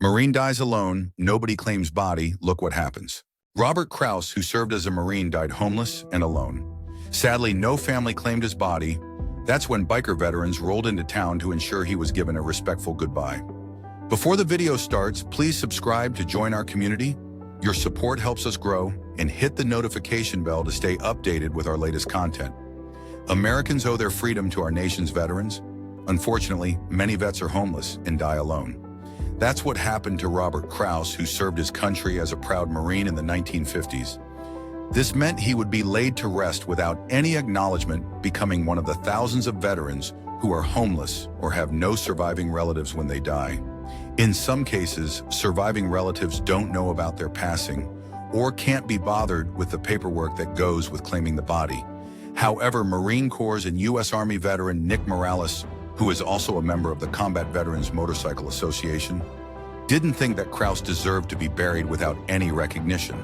Marine dies alone, nobody claims body, look what happens. Robert Kraus, who served as a Marine, died homeless and alone. Sadly, no family claimed his body. That's when biker veterans rolled into town to ensure he was given a respectful goodbye. Before the video starts, please subscribe to join our community. Your support helps us grow, and hit the notification bell to stay updated with our latest content. Americans owe their freedom to our nation's veterans. Unfortunately, many vets are homeless and die alone. That's what happened to Robert Kraus, who served his country as a proud Marine in the 1950s. This meant he would be laid to rest without any acknowledgement, becoming one of the thousands of veterans who are homeless or have no surviving relatives when they die. In some cases, surviving relatives don't know about their passing or can't be bothered with the paperwork that goes with claiming the body. However, Marine Corps and U.S. Army veteran Nick Morales, who is also a member of the Combat Veterans Motorcycle Association, didn't think that Kraus deserved to be buried without any recognition.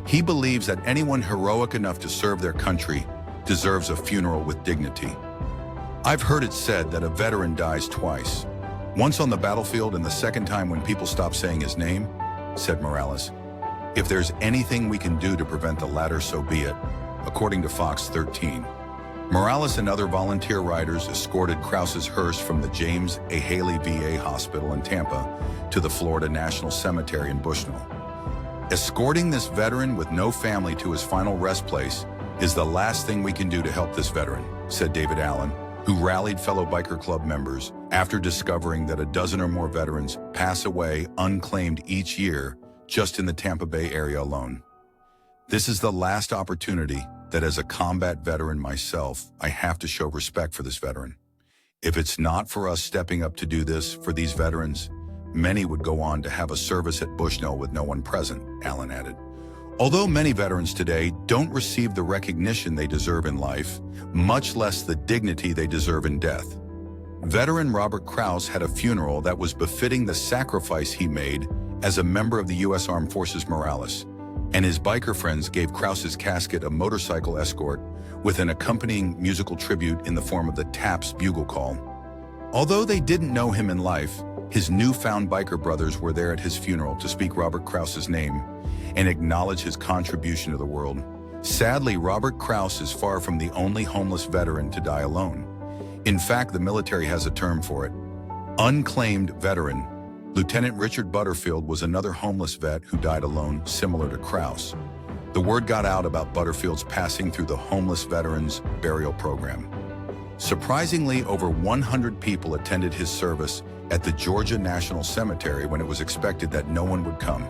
He believes that anyone heroic enough to serve their country deserves a funeral with dignity. I've heard it said that a veteran dies twice. Once on the battlefield and the second time when people stop saying his name, said Morales. If there's anything we can do to prevent the latter, so be it, according to Fox 13. Morales and other volunteer riders escorted Kraus's hearse from the James A. Haley VA Hospital in Tampa to the Florida National Cemetery in Bushnell. Escorting this veteran with no family to his final rest place is the last thing we can do to help this veteran, said David Allen, who rallied fellow biker club members after discovering that a dozen or more veterans pass away unclaimed each year just in the Tampa Bay area alone. This is the last opportunity that as a combat veteran myself, I have to show respect for this veteran. If it's not for us stepping up to do this for these veterans, many would go on to have a service at Bushnell with no one present, Allen added. Although many veterans today don't receive the recognition they deserve in life, much less the dignity they deserve in death, veteran Robert Kraus had a funeral that was befitting the sacrifice he made as a member of the U.S. Armed Forces. Morales and his biker friends gave Kraus's casket a motorcycle escort with an accompanying musical tribute in the form of the TAPS bugle call. Although they didn't know him in life, his newfound biker brothers were there at his funeral to speak Robert Kraus's name and acknowledge his contribution to the world. Sadly, Robert Kraus is far from the only homeless veteran to die alone. In fact, the military has a term for it. Unclaimed veteran. Lieutenant Richard Butterfield was another homeless vet who died alone, similar to Kraus. The word got out about Butterfield's passing through the homeless veterans burial program. Surprisingly, over 100 people attended his service at the Georgia National Cemetery when it was expected that no one would come.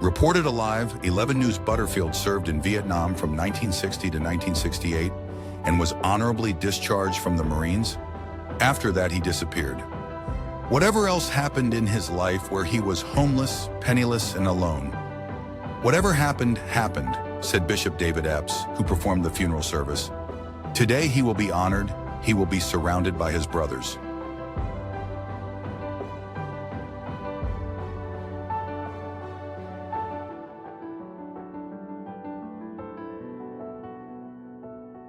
Reported alive, 11 News Butterfield served in Vietnam from 1960 to 1968 and was honorably discharged from the Marines. After that, he disappeared. Whatever else happened in his life where he was homeless, penniless, and alone. Whatever happened, happened, said Bishop David Epps, who performed the funeral service. Today he will be honored, he will be surrounded by his brothers.